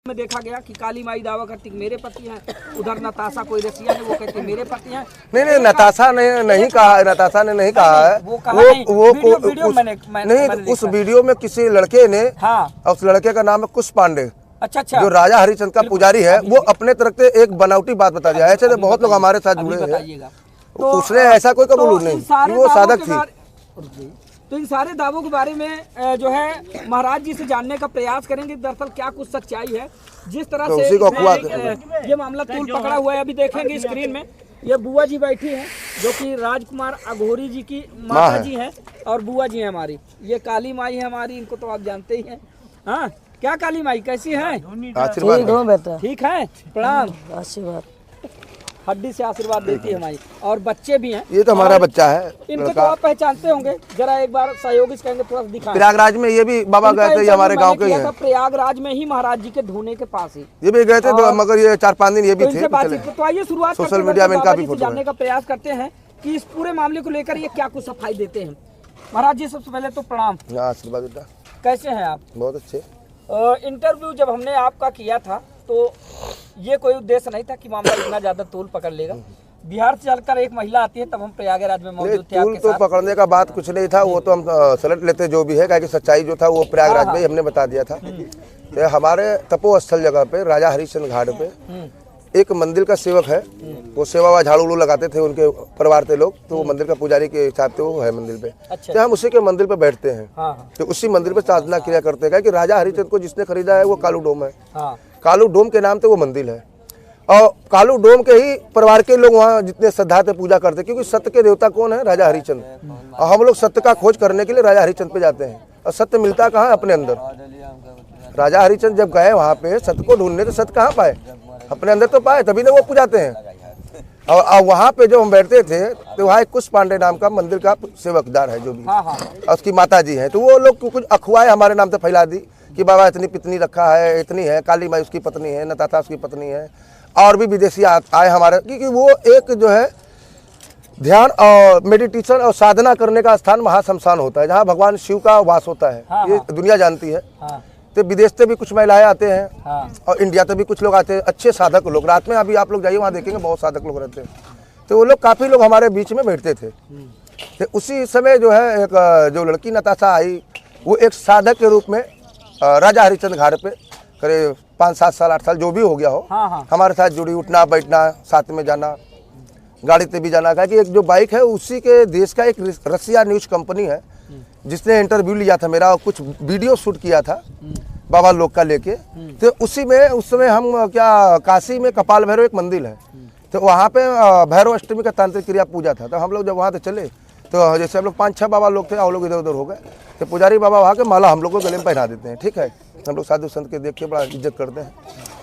में देखा गया कि काली माई दावा करती कि मेरे पति हैं, उधर नताशा कोई रसिया ने वो कहती मेरे पति हैं। नहीं नताशा ने नहीं कहा है, नताशा ने नहीं कहा है। उस वीडियो में किसी लड़के ने, उस लड़के का नाम है कुश पांडे, अच्छा जो राजा हरिचंद का पुजारी है, वो अपने तरफ से एक बनावटी बात बता दिया। ऐसे तो बहुत लोग हमारे साथ जुड़े हैं, उसने ऐसा कोई कबूल नहीं, वो साधक थी। तो इन सारे दावों के बारे में जो है महाराज जी से जानने का प्रयास करेंगे दरअसल क्या कुछ सच्चाई है। जिस तरह तो से ये मामला तूल पकड़ा हुआ है, अभी देखेंगे स्क्रीन में, ये बुआ जी बैठी हैं जो कि राजकुमार अघोरी जी की माता जी हैं और बुआ जी हैं हमारी। ये काली माई है हमारी, इनको तो आप जानते ही हैं। हाँ, क्या काली माई कैसी है? ठीक है, प्रणाम। आशीर्वाद, हड्डी से आशीर्वाद देती है हमारी। और बच्चे भी हैं, ये तो हमारा बच्चा है। इनको तो आप पहचानते होंगे, जरा एक बार सहयोगी कहेंगे थोड़ा दिखाएं। प्रयागराज में ये भी बाबा गए थे, ये हमारे गांव के ही हैं। प्रयागराज में ही महाराज जी के धोने के पास ही ये भी गए थे, मगर ये 4-5 दिन ये भी थे। तो आइए शुरुआत सोशल मीडिया में इनका भी फोटो जानने का प्रयास करते हैं कि इस पूरे मामले को लेकर ये क्या कुछ सफाई देते हैं। महाराज जी सबसे पहले तो प्रणाम, आशीर्वाद बेटा। कैसे हैं आप? बहुत अच्छे। इंटरव्यू जब हमने आपका किया था तो ये कोई उद्देश्य नहीं था कि मामला इतना ज्यादा तूल पकड़ लेगा। बिहार से चलकर एक महिला आती है, तब हम प्रयागराज में मौजूद थे आपके साथ। तो पकड़ने का बात कुछ नहीं था, वो तो हम सलट लेते जो भी है, क्योंकि सच्चाई जो था वो प्रयागराज में ही हमने बता दिया था। तो हमारे तपोस्थल जगह पे राजा हरिश्चंद्र घाट पे एक मंदिर का सेवक है, वो सेवा व झाड़ू लगाते थे, उनके परिवार के लोग, तो वो मंदिर का पुजारी के हिसाब से वो है मंदिर पे। अच्छा। तो हम उसी के मंदिर पे बैठते हैं, तो उसी मंदिर पे साधना क्रिया करते हैं कि राजा हरिश्चंद्र को जिसने खरीदा है वो कालू डोम है। कालू डोम के नाम से वो मंदिर है, और कालू डोम के ही परिवार के लोग वहाँ जितने श्रद्धा से पूजा करते हैं, क्योंकि सत्य के देवता कौन है? राजा हरिश्चंद्र। और हम लोग सत्य का खोज करने के लिए राजा हरिश्चंद्र पे जाते हैं, और सत्य मिलता कहाँ? अपने अंदर। राजा हरिश्चंद्र जब गए वहाँ पे सत्य को ढूंढने, तो सत्य कहाँ पाए? अपने अंदर तो पाए, तभी तो वो पूजाते हैं। और वहाँ पे जो हम बैठते थे, तो वहाँ एक कुश पांडे नाम का मंदिर का सेवकदार है जो भी, और उसकी माता जी है। तो वो लोग कुछ अखवाएं हमारे नाम से फैला दी कि बाबा इतनी पत्नी रखा है, इतनी है, काली माई उसकी पत्नी है, नताशा उसकी पत्नी है, और भी विदेशी आए हमारे, क्योंकि वो एक जो है ध्यान और मेडिटेशन और साधना करने का स्थान महाशमशान होता है, जहाँ भगवान शिव का वास होता है। ये दुनिया जानती है। तो विदेश से भी कुछ महिलाएं आते हैं, और इंडिया से भी कुछ लोग आते हैं, अच्छे साधक लोग। रात में अभी आप लोग जाइए, वहाँ देखेंगे बहुत साधक लोग रहते हैं। तो वो लोग काफ़ी लोग हमारे बीच में बैठते थे। तो उसी समय जो है एक जो लड़की नताशा आई, वो एक साधक के रूप में राजा हरिश्चंद्र घाट पे करीब 5-7 साल 8 साल जो भी हो गया हो, हमारे साथ जुड़ी, उठना बैठना, साथ में जाना, गाड़ी से भी जाना। कि एक जो बाइक है उसी के देश का एक रसिया न्यूज कंपनी है जिसने इंटरव्यू लिया था मेरा, और कुछ वीडियो शूट किया था बाबा लोग का लेके। तो उसी में उस समय हम क्या काशी में कपाल भैरव एक मंदिर है, तो वहाँ पे भैरव अष्टमी का तांत्रिक क्रिया पूजा था। तो हम लोग जब वहाँ से चले, तो जैसे हम लोग 5-6 बाबा लोग थे, हम लोग इधर उधर हो गए। तो पुजारी बाबा वहाँ के माला हम लोग को गले में पहना देते हैं, ठीक है। हम लोग साधु संत के देख के बड़ा इज्जत करते हैं,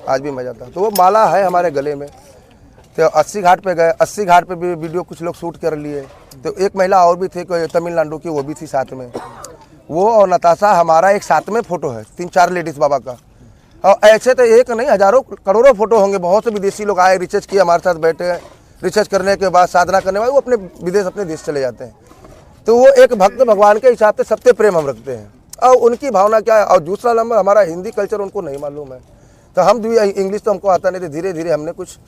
आज भी मजा आता है। तो वो माला है हमारे गले में। तो 80 घाट पे गए, 80 घाट पे भी वीडियो कुछ लोग शूट कर लिए। तो एक महिला और भी थे तमिलनाडु की, वो भी थी साथ में। वो और नताशा हमारा एक साथ में फोटो है, 3-4 लेडीज बाबा का। और ऐसे तो एक नहीं, हजारों करोड़ों फोटो होंगे। बहुत से विदेशी लोग आए, रिसर्च किए, हमारे साथ बैठे, रिसर्च करने के बाद साधना करने वाले वो अपने विदेश, अपने देश चले जाते हैं। तो वो एक भक्त भगवान के हिसाब से सबसे प्रेम हम रखते हैं, और उनकी भावना क्या है। और दूसरा नंबर हमारा हिंदी कल्चर उनको नहीं मालूम है, तो हम भी इंग्लिश तो हमको आता नहीं थे। धीरे धीरे हमने कुछ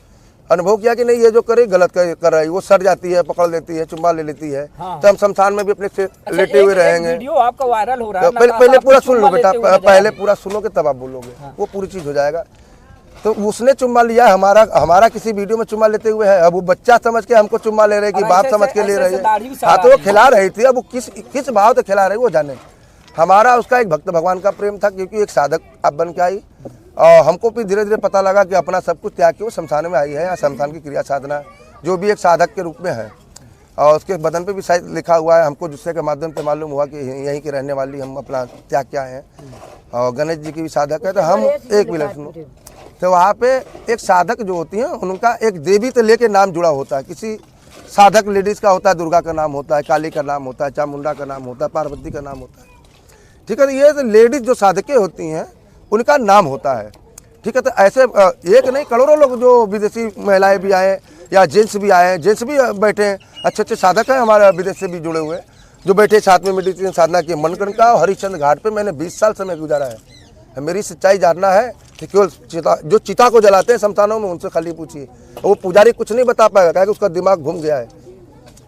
अनुभव किया कि नहीं, ये जो करे गलत कर रही, वो सड़ जाती है, पकड़ लेती है, चुम्मा ले लेती है। तो हम शमशान में भी अपने से लेटे हुए रहेंगे। वीडियो आपका वायरल हो रहा है, पहले पूरा सुन लो बेटा, पहले पूरा सुनोगे तब आप बोलोगे, वो पूरी चीज हो जाएगा। तो उसने चुम्मा लिया, हमारा किसी वीडियो में चुम्मा लेते हुए है। अब वो बच्चा समझ के हमको चुम्मा ले रहे कि बाप समझ के ले रहे हैं। हाँ, तो वो खिला रही थी, अब वो किस भाव से खिला रही वो जाने। हमारा उसका एक भक्त भगवान का प्रेम था, क्योंकि एक साधक अब बन के आई, और हमको भी धीरे धीरे पता लगा कि अपना सब कुछ त्याग के वो शमशान में आई है। या शमशान की क्रिया साधना जो भी एक साधक के रूप में है, और उसके बदन पे भी शायद लिखा हुआ है। हमको दूसरे के माध्यम से मालूम हुआ कि यहीं के रहने वाली हम अपना त्याग क्या है। और गणेश जी की भी साधक है। तो हम एक मिनट सुनो, तो वहाँ पे एक साधक जो होती हैं, उनका एक देवी से लेके नाम जुड़ा होता है। किसी साधक लेडीज का होता है, दुर्गा का नाम होता है, काली का नाम होता है, चामुंडा का नाम होता है, पार्वती का नाम होता है, ठीक है। तो ये लेडीज जो साधकें होती हैं उनका नाम होता है, ठीक है। तो ऐसे एक नहीं, करोड़ों लोग जो विदेशी महिलाएं भी आए या जेंट्स भी आए, जेंट्स भी बैठे हैं, अच्छे साधक हैं हमारे विदेश से भी जुड़े हुए, जो बैठे साथ में मेडिटेशन साधना किए। मनगढ़ का हरिश्चंद्र घाट पे मैंने 20 साल समय गुजारा है। मेरी सच्चाई जानना है कि केवल चिता, जो चिता को जलाते हैं शमशानों में, उनसे खाली पूछिए। वो पुजारी कुछ नहीं बता पाएगा, क्या कि उसका दिमाग घूम गया है।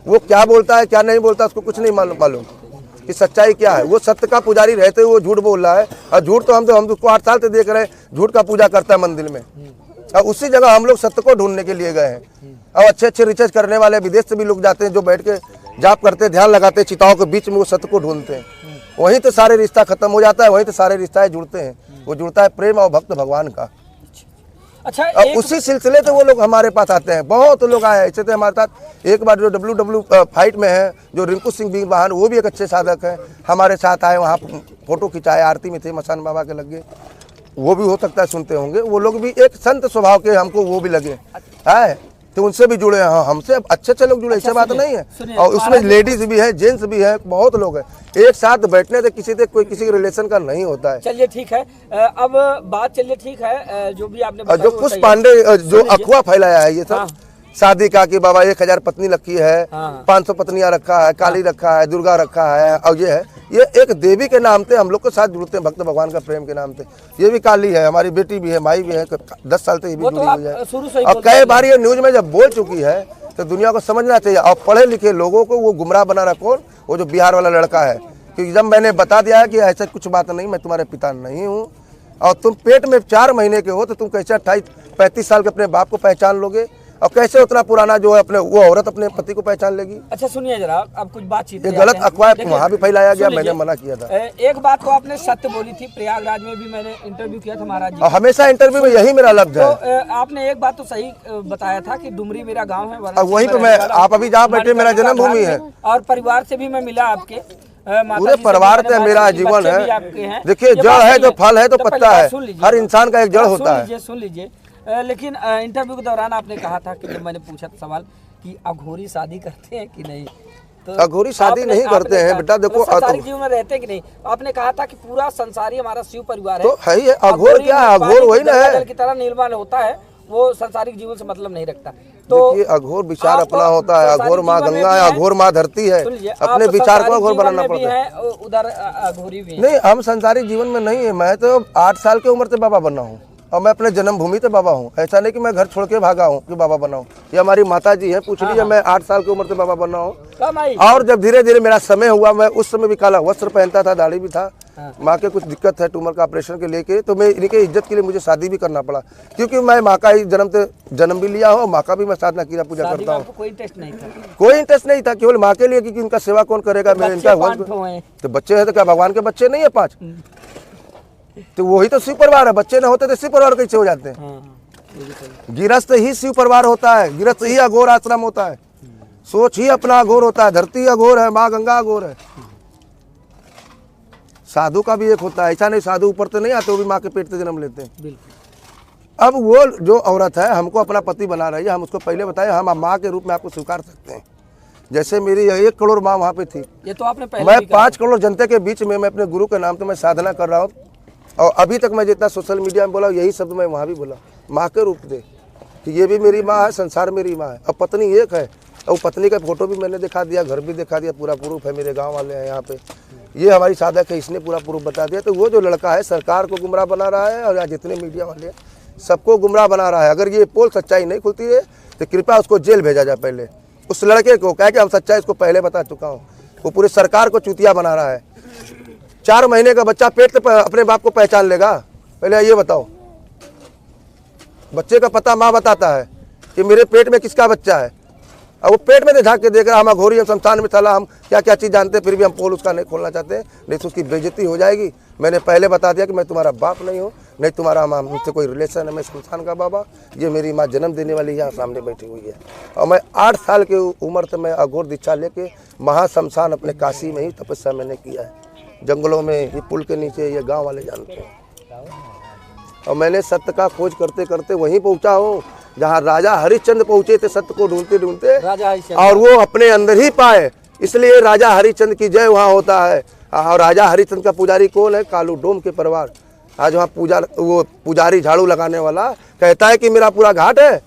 वो क्या बोलता है क्या नहीं बोलता उसको कुछ नहीं मालूम कि सच्चाई क्या है। वो सत्य का पुजारी रहते हुए वो झूठ बोल रहा है, और झूठ तो हम उसको 8 साल से देख रहे हैं, झूठ का पूजा करता है मंदिर में। और उसी जगह हम लोग सत्य को ढूंढने के लिए गए हैं। और अच्छे अच्छे रिसर्च करने वाले विदेश से भी लोग जाते हैं, जो बैठ के जाप करते, ध्यान लगाते, चिताओं के बीच में वो सत्य को ढूंढते हैं। वहीं तो सारे रिश्ता खत्म हो जाता है, वहीं तो सारे रिश्ता जुड़ते हैं। वो जुड़ता है प्रेम और भक्त भगवान का। अच्छा, उसी सिलसिले से वो लोग हमारे पास आते हैं। बहुत लोग आए ऐसे थे हमारे साथ। एक बार जो WW फाइट में है, जो रिंकू सिंह बीरबहान, वो भी एक अच्छे साधक हैं, हमारे साथ आए, वहाँ फोटो खिंचाए, आरती में थे, मसान बाबा के लगे। वो भी हो सकता है सुनते होंगे। वो लोग भी एक संत स्वभाव के हमको वो भी लगे है, तो उनसे भी जुड़े हैं। हमसे अच्छे लोग जुड़े, ऐसी बात नहीं है। और उसमें लेडीज भी है, जेंट्स भी है, बहुत लोग हैं। एक साथ बैठने से किसी से कोई किसी के रिलेशन का नहीं होता है। चलिए ठीक है, अब बात चलिए ठीक है, जो भी आपने जो पुष्प पांडे जो अफवाह फैलाया है ये सब शादी का, कि बाबा 1000 पत्नी रखी है, 500 पत्नियां रखा है, काली रखा है, दुर्गा रखा है, और ये है, ये एक देवी के नाम से हम लोग के साथ जुड़ते हैं, भक्त भगवान का प्रेम के नाम से। ये भी काली है, हमारी बेटी भी है, माई भी है, 10 साल से ये भी जुड़ी हुई है। और कई बार ये न्यूज में जब बोल चुकी है तो दुनिया को समझना चाहिए। और पढ़े लिखे लोगों को वो गुमराह बना रहा कौन, वो जो बिहार वाला लड़का है। क्योंकि जब मैंने बता दिया है कि ऐसा कुछ बात नहीं, मैं तुम्हारे पिता नहीं हूँ, और तुम पेट में 4 महीने के हो, तो तुम कैसे 28-35 साल के अपने बाप को पहचान लोगे, और कैसे उतना पुराना जो है अपने वो औरत अपने पति को पहचान लेगी। अच्छा सुनिए जरा, अब कुछ बातचीत, ये गलत अफवाह वहाँ भी फैलाया गया, मैंने मना किया था। एक बात तो आपने सत्य बोली थी, प्रयागराज में भी मैंने इंटरव्यू किया था महाराज जी, और हमेशा इंटरव्यू में यही मेरा लफ्ज है। तो आपने एक बात तो सही बताया था कि डुमरी मेरा गाँव है, वहीं पे मैं, आप अभी जहाँ बैठे मेरा जन्मभूमि है, और परिवार से भी मैं मिला आपके, पूरे परिवार से मेरा जीवन है। देखिए, जड़ है तो फल है तो पत्ता है, हर इंसान का एक जड़ होता है। सुन लीजिए, लेकिन इंटरव्यू के दौरान आपने कहा था कि जब मैंने पूछा था सवाल कि अघोरी शादी करते हैं कि नहीं, तो अघोरी शादी नहीं करते हैं बेटा। देखो, संसारिक जीवन में रहते कि नहीं, आपने कहा था कि पूरा संसारी हमारा शिव परिवार है, तो है ही है। अघोर क्या है? अघोर वही ना है, जल की तरह निर्माण होता है, वो संसारिक जीवन से मतलब नहीं रखता। तो देखिए, अघोर विचार अपना होता है। अघोर माँ गंगा है, अघोर माँ धरती है, अपने विचार को अघोर बनाना पड़ता है। उधर अघोरी भी नहीं, हम संसारिक जीवन में नहीं है। मैं तो 8 साल की उम्र से बाबा बना हूँ, और मैं अपने जन्मभूमि से बाबा हूँ। ऐसा नहीं कि मैं घर छोड़ के भागा हूँ कि बाबा बना हूँ। ये हमारी माता जी हैं, पूछ लीजिए। मैं 8 साल की उम्र से बाबा बना हूँ। और जब धीरे धीरे मेरा समय हुआ, मैं उस समय भी काला वस्त्र पहनता था, दाढ़ी भी था। माँ के कुछ दिक्कत है ट्यूमर का ऑपरेशन के लेके, तो मैं इनके इज्जत के लिए मुझे शादी भी करना पड़ा, क्योंकि मैं माँ का ही जन्म भी लिया हूँ, माँ का भी मैं साधना किया पूजा करता हूँ। कोई इंटरेस्ट नहीं था, कोई इंटरेस्ट नहीं था, केवल माँ के लिए, क्योंकि इनका सेवा कौन करेगा। मेरे इनका तो बच्चे हैं, तो क्या भगवान के बच्चे नहीं है 5? तो वही तो शिव परिवार है। बच्चे ना होते तो शिव परिवार कैसे हो जाते हैं? गिरस्त ही शिव परिवार होता है, गिरस्त ही अघोर आश्रम होता है, सोच ही अपना अघोर होता है, धरती अघोर है, माँ गंगा अघोर है। साधु का भी एक होता है, ऐसा नहीं साधु ऊपर से नहीं आते, वो भी माँ के पेट से जन्म लेते हैं। अब वो जो औरत है हमको अपना पति बना रही है, हम उसको पहले बताए हम माँ के रूप में आपको स्वीकार सकते हैं। जैसे मेरी 1 करोड़ माँ वहाँ पे थी, ये तो आपने पहले मैं 5 करोड़ जनता के बीच में मैं अपने गुरु के नाम से मैं साधना कर रहा हूँ। और अभी तक मैं जितना सोशल मीडिया में बोला, यही शब्द मैं वहाँ भी बोला, माँ के रूप से, कि ये भी मेरी माँ है, संसार मेरी माँ है। अब पत्नी एक है, और पत्नी का फोटो भी मैंने दिखा दिया, घर भी दिखा दिया, पूरा प्रूफ है, मेरे गांव वाले हैं यहाँ पे, ये हमारी साधक है, इसने पूरा प्रूफ बता दिया। तो वो जो लड़का है सरकार को गुमराह बना रहा है, और यहाँ जितने मीडिया वाले हैं सबको गुमराह बना रहा है। अगर ये पोल सच्चाई नहीं खुलती है तो कृपया उसको जेल भेजा जाए। पहले उस लड़के को कहे कि हम सच्चाई इसको पहले बता चुका हूँ, वो पूरी सरकार को चूतिया बना रहा है। 4 महीने का बच्चा पेट से अपने बाप को पहचान लेगा? पहले ये बताओ। बच्चे का पता माँ बताता है कि मेरे पेट में किसका बच्चा है, और वो पेट में झाँक के देख रहा, हम अघोरी, हम शमशान में चला, हम क्या क्या चीज़ जानते हैं, फिर भी हम पोल उसका नहीं खोलना चाहते, नहीं तो उसकी बेइज्जती हो जाएगी। मैंने पहले बता दिया कि मैं तुम्हारा बाप नहीं हूँ, नहीं तुम्हारा मुझसे कोई रिलेशन है, मैं शमशान का बाबा, ये मेरी माँ जन्म देने वाली यहाँ सामने बैठी हुई है। और मैं 8 साल की उम्र से मैं अघोर दीक्षा लेके महाशमशान अपने काशी में ही तपस्या मैंने किया है, जंगलों में, ये पुल के नीचे, ये गाँव वाले जानते हैं। और मैंने सत्य का खोज करते करते वहीं पहुँचा हूँ जहाँ राजा हरिश्चंद्र पहुँचे थे, सत्य को ढूंढते ढूंढते, और वो अपने अंदर ही पाए। इसलिए राजा हरिश्चंद्र की जय वहाँ होता है। और राजा हरिश्चंद्र का पुजारी कौन है? कालू डोम के परिवार। आज वहाँ वो पुजारी झाड़ू लगाने वाला कहता है कि मेरा पूरा घाट है,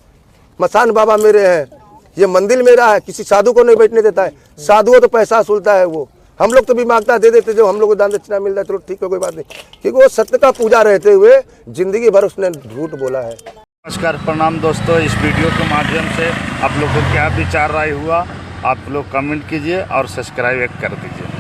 मसान बाबा मेरे हैं, ये मंदिर मेरा है, किसी साधु को नहीं बैठने देता है। साधुओं तो पैसा वसूलता है, वो हम लोग तो भी मांगता दे देते, जो हम लोग को दान दक्षिणा मिल रहा है चलो ठीक है कोई बात नहीं, क्योंकि वो सत्य का पूजा रहते हुए जिंदगी भर उसने झूठ बोला है। नमस्कार, प्रणाम दोस्तों। इस वीडियो के माध्यम से आप लोगों को क्या विचार राय हुआ, आप लोग कमेंट कीजिए और सब्सक्राइब कर दीजिए।